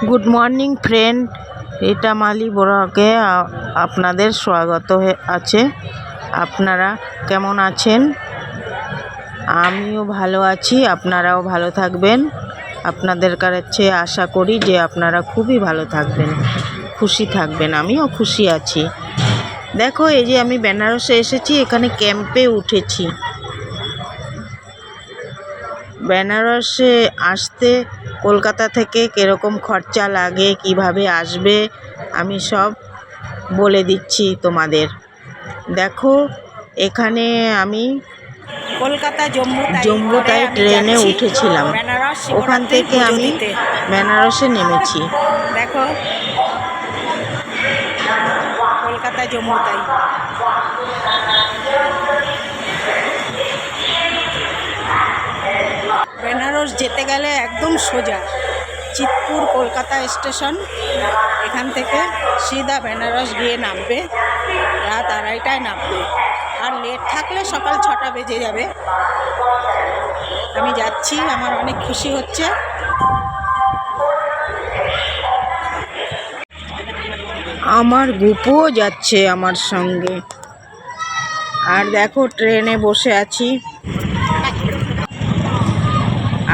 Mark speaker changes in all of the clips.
Speaker 1: Good morning friend, Rita মালি ব্লগে আপনাদের স্বাগত আছে। আপনারা কেমন আছেন? আমিও ভালো আছি, আপনারাও ভালো থাকবেন। আপনাদের কাছে আশা করি যে আপনারা খুবই ভালো থাকবেন, খুশি থাকবেন। আমিও খুশি আছি। দেখো, এই যে আমি বেনারসে এসেছি, এখানে ক্যাম্পে উঠেছি। বেনারসে আসতে কলকাতা থেকে কীরকম খরচা লাগে, কিভাবে আসবে, আমি সব বলে দিচ্ছি তোমাদের। দেখো, এখানে আমি
Speaker 2: কলকাতা
Speaker 1: জম্মু তাই ট্রেনে উঠেছিলাম। ওখান থেকে আমি বেনারসে নেমেছি।
Speaker 2: দেখো, কলকাতা জম্মু তাই। বেনারস যেতে গেলে একদম সোজা চিতপুর কলকাতা স্টেশন, এখান থেকে সিধা বেনারস গিয়ে নামবে। রাত 2:30টায় নামবে, আর লেট থাকলে সকাল 6টা বেজে যাবে। আমি যাচ্ছি, আমার অনেক খুশি হচ্ছে।
Speaker 1: আমার গুপুও যাচ্ছে আমার সঙ্গে। আর দেখো, ট্রেনে বসে আছি,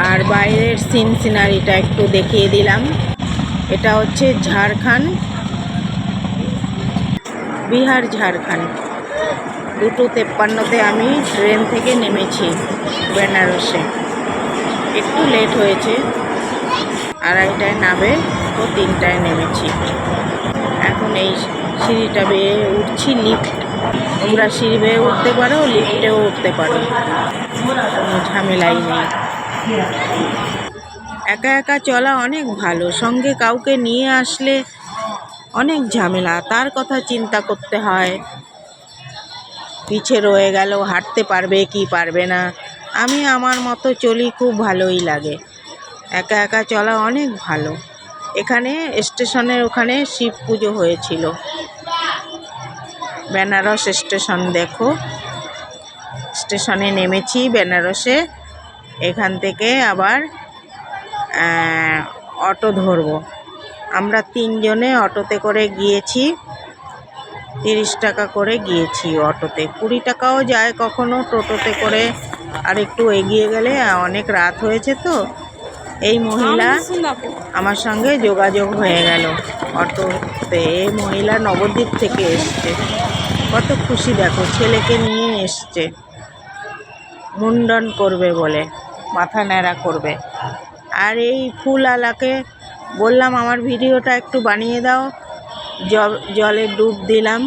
Speaker 1: আর বাইরের সিনারিটা একটু দেখিয়ে দিলাম। এটা হচ্ছে ঝাড়খণ্ড, বিহার ঝাড়খণ্ড। 2:53-তে আমি ট্রেন থেকে নেমেছি বেনারসে। একটু লেট হয়েছে, 2:30টায় নামবে, তো 3টায় নেমেছি। এখন এই সিঁড়িটা বেয়ে উঠছি, লিফট। তোমরা সিঁড়ি বেয়ে উঠতে পারো, লিফটেও উঠতে পারো, কোনো ঝামেলাই নেই। একা একা চলা অনেক ভালো, সঙ্গে কাউকে নিয়ে আসলে অনেক ঝামেলা, তার কথা চিন্তা করতে হয়। পিছে রয়ে গেল, হাঁটতে পারবে কি পারবে না। আমি আমার মতো চলি, খুব ভালোই লাগে। একা একা চলা অনেক ভালো। এখানে স্টেশনের ওখানে শিব পুজো হয়েছিল। বেনারস স্টেশন দেখো, স্টেশনে নেমেছি বেনারসে। এখান থেকে আবার অটো ধরবো। আমরা 3 জনে অটোতে করে গিয়েছি। 30 টাকা করে গিয়েছি অটোতে। 20 টাকাও যায় কখনো টোটোতে করে। আর একটু এগিয়ে গেলে, অনেক রাত হয়েছে তো, এই মহিলা আমার সঙ্গে যোগাযোগ হয়ে গেল অটোতে। এই মহিলা নবদ্বীপ থেকে এসছে। কত খুশি দেখো, ছেলেকে নিয়ে এসছে মুন্ডন করবে বলে, মাথা ন্যাড়া করবে। আর এই ফুলওয়ালাকে বললাম আমার ভিডিওটা একটু বানিয়ে দাও। জলে ডুব দিলাম,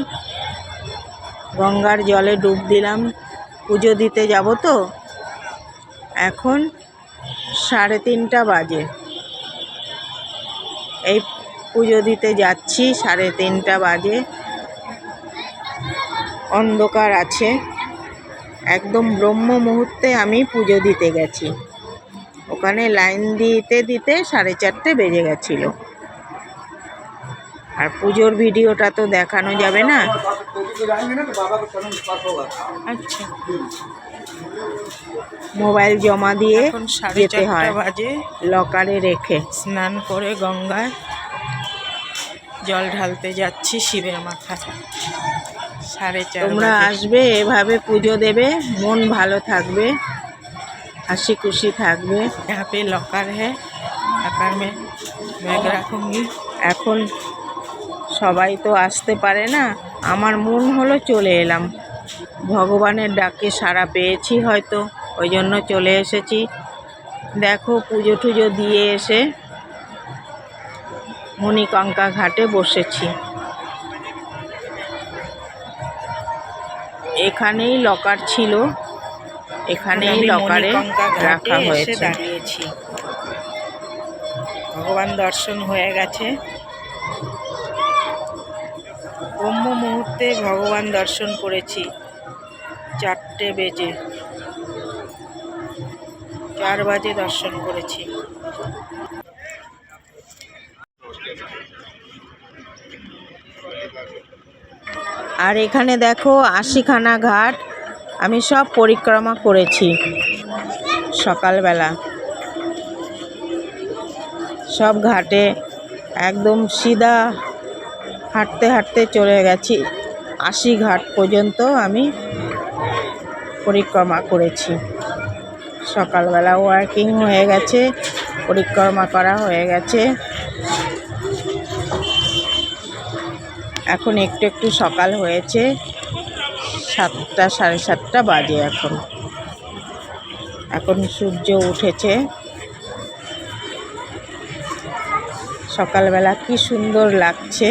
Speaker 1: গঙ্গার জলে ডুব দিলাম। পুজো দিতে যাব তো। এখন 3:30 বাজে। এই পুজো দিতে যাচ্ছি, 3:30 বাজে। অন্ধকার আছে, একদম ব্রহ্ম মুহূর্তে আমি পুজো দিতে গেছি। ওখানে লাইন দিতে দিতে 4:30 বেজে গেছিল। আর পুজোর ভিডিওটা তো দেখানো যাবে না। আচ্ছা, মোবাইল জমা দিয়ে যেতে হয়, লকারে রেখে। স্নান করে গঙ্গায় জল ঢালতে যাচ্ছি শিবের মাথায়। 4:30। তোমরা আসবে, এভাবে পুজো দেবে, মন ভালো থাকবে, হাসি খুশি থাকবে। यहाँ पे लॉकर है, लॉकर में बैग रखूंगी। এখন সবাই তো আসতে পারে না, আমার মন হলো চলে এলাম। ভগবানের ডাকে সাড়া পেয়েছি হয়তো, ওই জন্য চলে এসেছি। দেখো, পুজো টুজো দিয়ে এসে মণিকঙ্কা ঘাটে বসেছি। এখানেই লকার ছিল, এখানেই লকারে রাখা হয়েছে। দাঁড়িয়েছি, ভগবান দর্শন হয়ে গেছে। ব্রহ্ম মুহূর্তে ভগবান দর্শন করেছি। 4 বেজে 4 বাজে দর্শন করেছি। আর এখানে দেখো 80খানা ঘাট আমি সব পরিক্রমা করেছি সকালবেলা। সব ঘাটে একদম সিধা হাঁটতে হাঁটতে চলে গেছি। 80 ঘাট পর্যন্ত আমি পরিক্রমা করেছি। সকালবেলা ওয়ার্কিং হয়ে গেছে, পরিক্রমা করা হয়ে গেছে। এখন একটু একটু সকাল হয়েছে, 7টা 7:30 বাজে। এখন সূর্য উঠেছে। সকালবেলা কি সুন্দর লাগছে।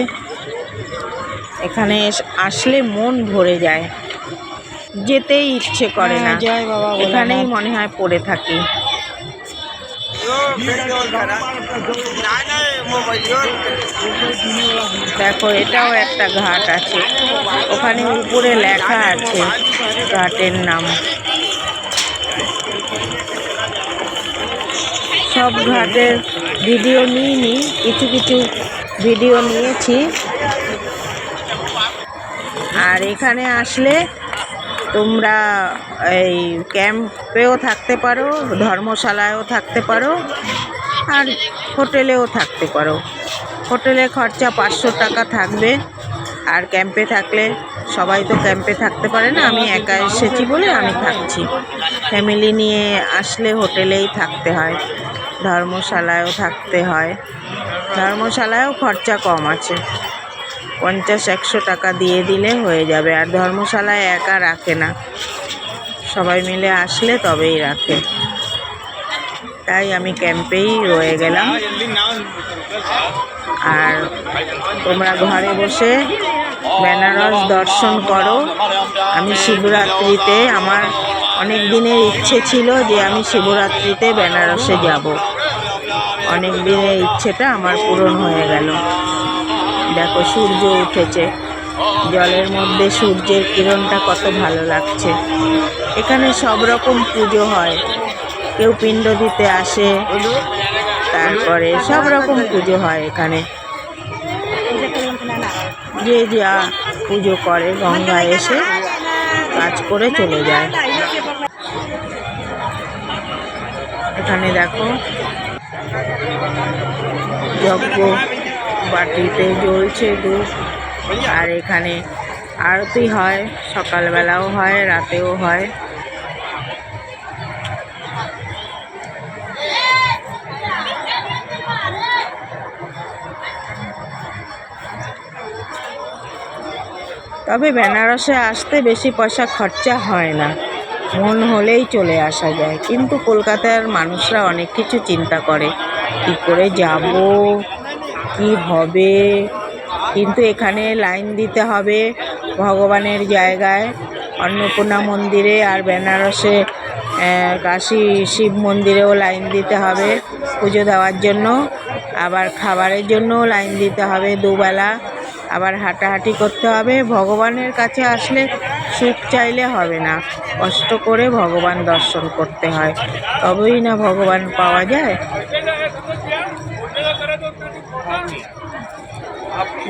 Speaker 1: এখানে আসলে মন ভরে যায়, যেতেই ইচ্ছে করে না।
Speaker 2: জয় বাবা,
Speaker 1: এখানেই মনে হয় পড়ে থাকি। দেখো, এটাও একটা ঘাট আছে, ওখানে উপরে লেখা আছে ঘাটের নাম। সব ঘাটের ভিডিও নিইনি, কিছু কিছু ভিডিও নিয়েছি। আর এখানে আসলে তোমরা এই ক্যাম্পেও থাকতে পারো, ধর্মশালায়ও থাকতে পারো, আর হোটেলেও থাকতে পারো। হোটেলে খরচা 500 টাকা থাকবে। আর ক্যাম্পে থাকলে, সবাই তো ক্যাম্পে থাকতে পারে না, আমি একা এসেছি বলে আমি থাকছি। ফ্যামিলি নিয়ে আসলে হোটেলেই থাকতে হয়, ধর্মশালায়ও থাকতে হয়। ধর্মশালায়ও খরচা কম আছে, 50-100 টাকা দিয়ে দিলে হয়ে যাবে। আর ধর্মশালায় একা রাখে না, সবাই মিলে আসলে তবেই রাখে। তাই আমি ক্যাম্পেই রয়ে গেলাম। আর তোমরা ঘরে বসে বেনারস দর্শন করো। আমি শিবরাত্রিতে, আমার অনেক দিনের ইচ্ছে ছিল যে আমি শিবরাত্রিতে বেনারসে যাব। অনেক দিনের ইচ্ছেটা আমার পূরণ হয়ে গেল। দেখো, সূর্য উঠেছে, জলের মধ্যে সূর্যের কিরণটা কত ভালো লাগছে। এখানে সব রকম পুজো হয়, কেউ পিণ্ড দিতে আসে, তারপরে সব রকম পুজো হয় এখানে। যে যা পুজো করে গঙ্গায় এসে কাজ করে চলে যায়। এখানে দেখো, যজ্ঞ বাটিতে জ্বলছে ধূপ। আর এখানে আরতি হয়, সকালবেলাও হয়, রাতেও হয়। তবে বেনারসে আসতে বেশি পয়সা খরচা হয় না, মন হলেই চলে আসা যায়। কিন্তু কলকাতার মানুষরা অনেক কিছু চিন্তা করে, কী করে যাব, কি হবে। কিন্তু এখানে লাইন দিতে হবে ভগবানের জায়গায়, অন্নপূর্ণা মন্দিরে, আর বেনারসে কাশী শিব মন্দিরেও লাইন দিতে হবে পুজো দেওয়ার জন্য। আবার খাবারের জন্যও লাইন দিতে হবে দুবেলা। আবার হাঁটাহাঁটি করতে হবে। ভগবানের কাছে আসলে সুখ চাইলে হবে না, কষ্ট করে ভগবান দর্শন করতে হয়, তবেই না ভগবান পাওয়া যায়।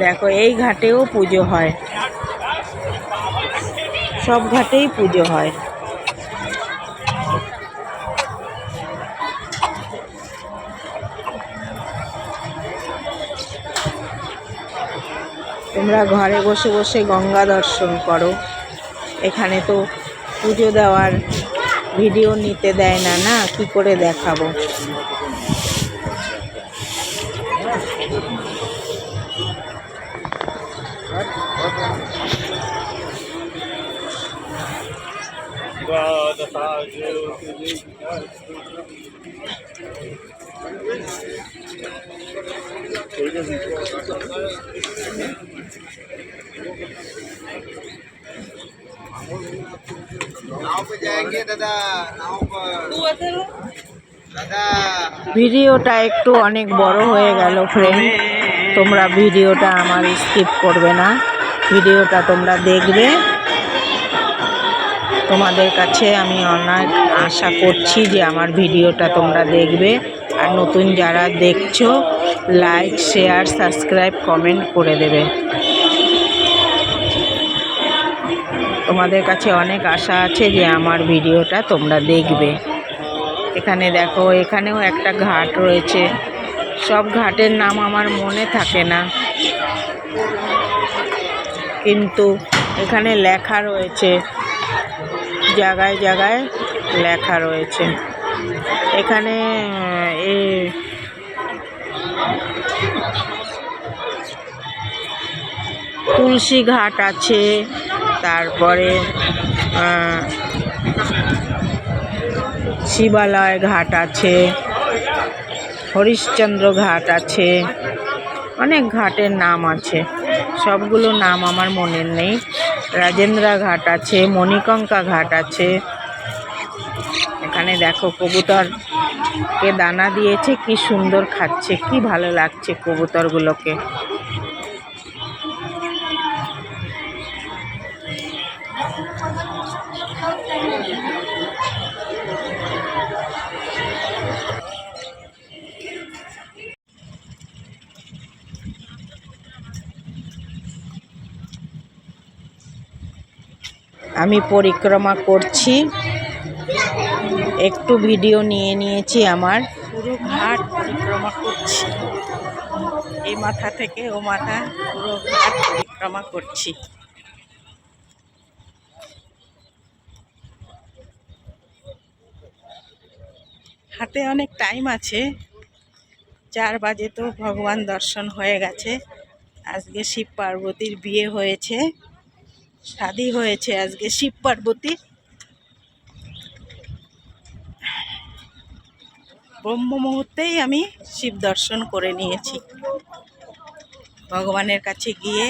Speaker 1: দেখো, এই ঘাটেও পুজো হয়, সব ঘাটেই পুজো হয়। তোমরা ঘরে বসে বসে গঙ্গা দর্শন করো। এখানে তো পুজো দেওয়ার ভিডিও নিতে দেয় না, না কি করে দেখাবো। ভিডিওটা একটু অনেক বড় হয়ে গেল ফ্রেন্ড, তোমরা ভিডিওটা আমার স্কিপ করবে না, ভিডিওটা তোমরা দেখবে। তোমাদের কাছে আমি অনেক আশা করছি যে আমার ভিডিওটা তোমরা দেখবে। আর নতুন যারা দেখছো, লাইক, শেয়ার, সাবস্ক্রাইব, কমেন্ট করে দেবে। তোমাদের কাছে অনেক আশা আছে যে আমার ভিডিওটা তোমরা দেখবে। এখানে দেখো, এখানেও একটা ঘাট রয়েছে, সব ঘাটের নাম আমার মনে থাকে না, কিন্তু এখানে লেখা রয়েছে, জায়গায় জায়গায় লেখা রয়েছে। এখানে তুলসী ঘাট আছে, তারপরে শিবালয় ঘাট আছে, হরিশ্চন্দ্র ঘাট আছে, অনেক ঘাটের নাম আছে, সবগুলো নাম আমার মনে নেই। রাজেন্দ্র ঘাট আছে, মণিকঙ্কা ঘাট আছে। এখানে দেখো কবুতরকে দানা দিয়েছে, কি সুন্দর খাচ্ছে, কি ভালো লাগছে কবুতরগুলোকে। আমি পরিক্রমা করছি, একটু ভিডিও নিয়ে নিয়েছি, আমার পুরো ঘাট পরিক্রমা করছি, এই মাথা থেকে ও মাথা পুরো ঘাট পরিক্রমা করছি। হাতে অনেক টাইম আছে, 4 বাজে তো ভগবান দর্শন হয়ে গেছে। আজকে শিব পার্বতীর বিয়ে হয়েছে, শাদী হয়েছে আজকে শিব পার্বতী। ব্রহ্ম মুহূর্তেই আমি শিব দর্শন করে নিয়েছি, ভগবানের কাছে গিয়ে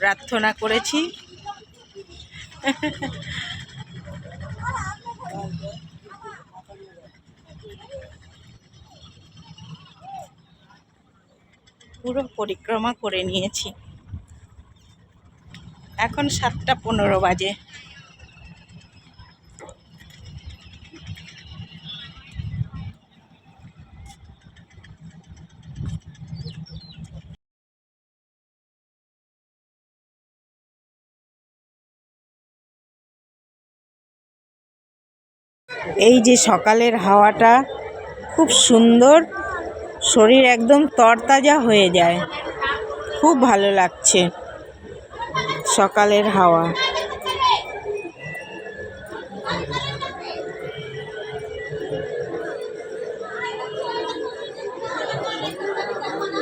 Speaker 1: প্রার্থনা করেছি। পুরো পরিক্রমা করে নিয়েছি। এখন 7:15 বাজে। এই যে সকালের হাওয়াটা খুব সুন্দর, শরীর একদম তরতাজা হয়ে যায়, খুব ভালো লাগছে সকালের হাওয়া।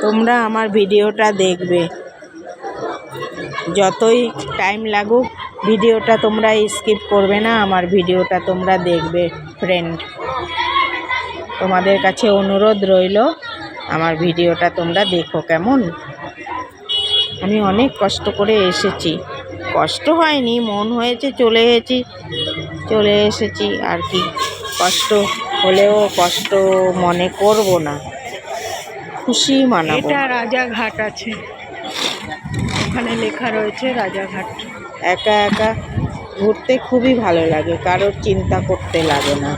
Speaker 1: তোমরা আমার ভিডিওটা দেখবে, যতই টাইম লাগুক ভিডিওটা তোমরা স্কিপ করবে না, আমার ভিডিওটা তোমরা দেখবে ফ্রেন্ড। তোমাদের কাছে অনুরোধ রইল, আমার ভিডিওটা তোমরা দেখো কেমন। আমি অনেক কষ্ট করে এসেছি, কষ্ট হয়নি, মন হয়েছে চলে এসেছি আর কি। কষ্ট হলেও কষ্ট মনে করব না, খুশি মানাবো।
Speaker 2: এটা রাজাঘাট আছে, ওখানে লেখা রয়েছে রাজাঘাট।
Speaker 1: একা একা ঘুরতে খুবই ভালো লাগে, কারোর চিন্তা করতে লাগে না।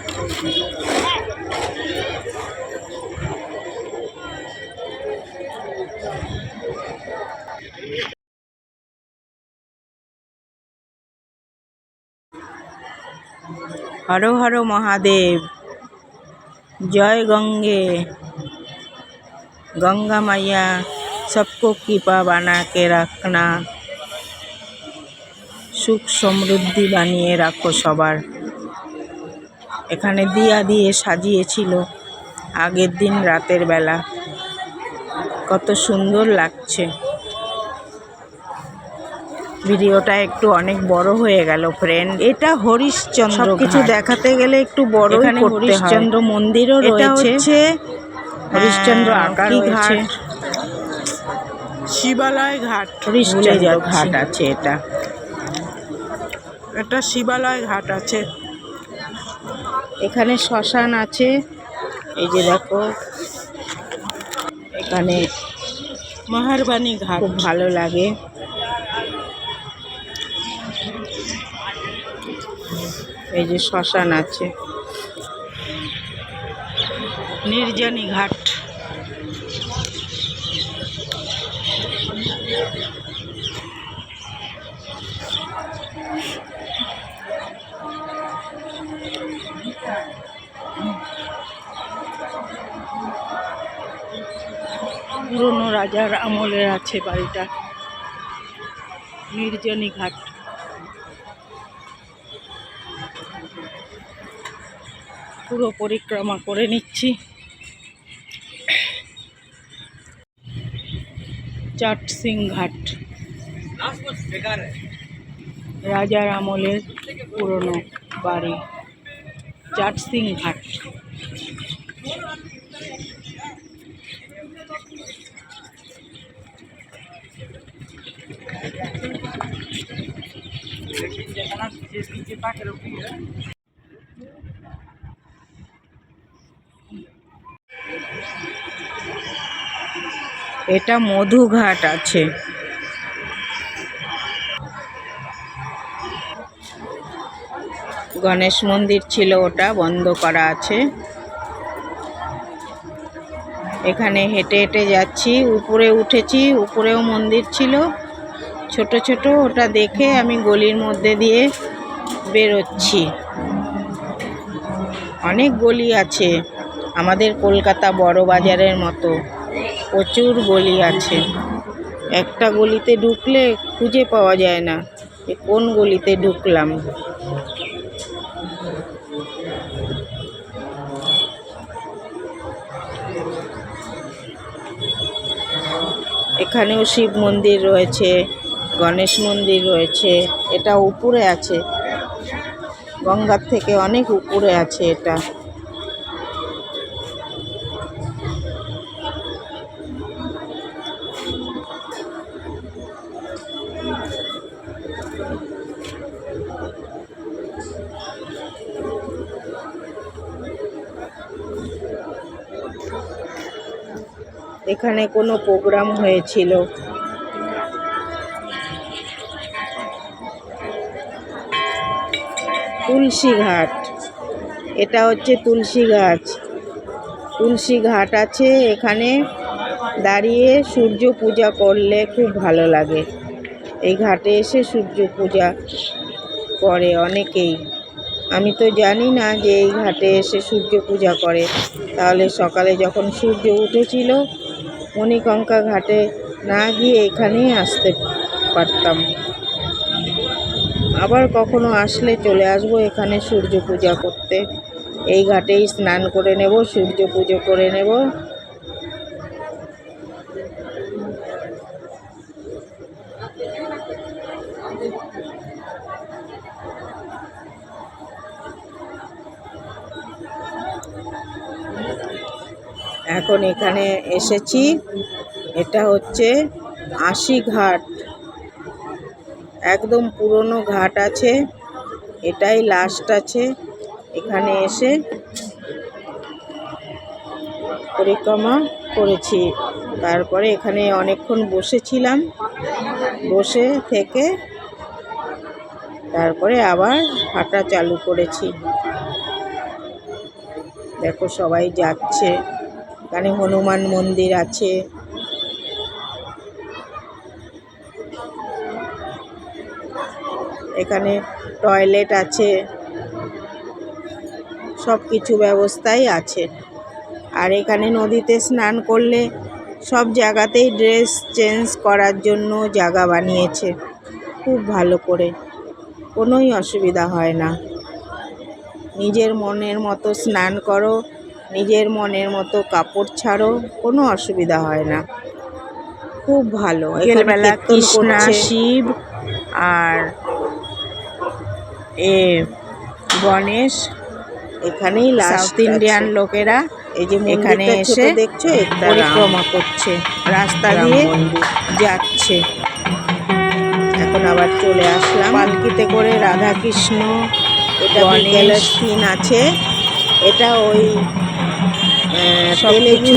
Speaker 1: हर हर महादेव, जय गंगे। गंगा मैया सबको कृपा बना के रखना, सुख समृद्धि বানিয়ে রাখো সবার। এখানে দিয়া দিয়ে সাজিয়েছিল আগের দিন রাতের বেলা, কত সুন্দর লাগছে। ভিডিওটা একটু অনেক বড় হয়ে গেল ফ্রেন্ড। এটা হরিশ্চন্দ্র, কিছু দেখাতে গেলে একটু বড় করতে হয়। হরিশ্চন্দ্র মন্দিরও রয়েছে, হরিশ্চন্দ্র আঁকা রয়েছে।
Speaker 2: শিবালয় ঘাট,
Speaker 1: হরিশ্চন্দ্র ঘাট আছে,
Speaker 2: এটা শিবালয় ঘাট আছে।
Speaker 1: এখানে শ্মশান আছে, এই যে দেখো এখানে
Speaker 2: মেহেরবানি ঘাট,
Speaker 1: খুব ভালো লাগে। এই যে শ্মশান আছে,
Speaker 2: নির্জনী ঘাট। পুরনো রাজার আমলের আছে বাড়িটা। নির্জনী ঘাট। পুরো পরিক্রমা করে নিচ্ছি। চাট সিং ঘাট, রাজার আমলের পুরনো বাড়ি চাট সিং ঘাট।
Speaker 1: এটা মধুঘাট আছে। গণেশ মন্দির ছিল, ওটা বন্ধ করা আছে। এখানে হেঁটে হেঁটে যাচ্ছি, উপরে উঠেছি, উপরেও মন্দির ছিল ছোট ছোট। ওটা দেখে আমি গলির মধ্যে দিয়ে বেরোচ্ছি। অনেক গলি আছে, আমাদের কলকাতা বড় বাজারের মতো প্রচুর গলি আছে। একটা গলিতে ঢুকলে খুঁজে পাওয়া যায় না যে কোন গলিতে ঢুকলাম। এখানেও শিব মন্দির রয়েছে, গণেশ মন্দির রয়েছে। এটা উপরে আছে, গঙ্গার থেকে অনেক উপরে আছে এটা। এখানে কোনো প্রোগ্রাম হয়েছিল। তুলসী ঘাট, এটা হচ্ছে তুলসী গাছ। তুলসী ঘাট আছে এখানে, দাঁড়িয়ে সূর্য পূজা করলে খুব ভালো লাগে। এই ঘাটে এসে সূর্য পূজা করে অনেকেই। আমি তো জানি না যে এই ঘাটে এসে সূর্য পূজা করে। তাহলে সকালে যখন সূর্য উঠেছিল মণিকঙ্কা ঘাটে না গিয়ে এখানেই আসতে পারতাম। আবার কখনো আসলে চলে আসবো এখানে সূর্য পূজা করতে। এই ঘাটেই স্নান করে নেব, সূর্য পুজো করে নেব। এখন এখানে এসেছি, এটা হচ্ছে আশি ঘাট। একদম পুরনো ঘাট আছে, এটাই লাস্ট আছে। এখানে এসে পরিক্রমা করেছি। তারপরে এখানে অনেকক্ষণ বসেছিলাম, বসে থেকে তারপরে আবার হাঁটা চালু করেছি। দেখো সবাই যাচ্ছে। এখানে হনুমান মন্দির আছে। এখানে টয়লেট আছে, সব কিছু ব্যবস্থাই আছে। আর এখানে নদীতে স্নান করলে সব জায়গাতেই ড্রেস চেঞ্জ করার জন্য জায়গা বানিয়েছে খুব ভালো করে, কোনোই অসুবিধা হয় না। নিজের মনের মতো স্নান করো, নিজের মনের মতো কাপড় ছাড়ো, কোনো অসুবিধা হয় না, খুব ভালো। বিকেলবেলা কৃষ্ণা, শিব আর গণেশ এখানেই সাউথ ইন্ডিয়ান লোকেরা এই যে এখানে এসে দেখছো পরিক্রমা করছে, রাস্তা দিয়ে যাচ্ছে। এখন আবার চলে আসলাম পালকিতে করে। রাধা কৃষ্ণ, এটা বিকেলের সিন আছে। এটা ওই তেলেগু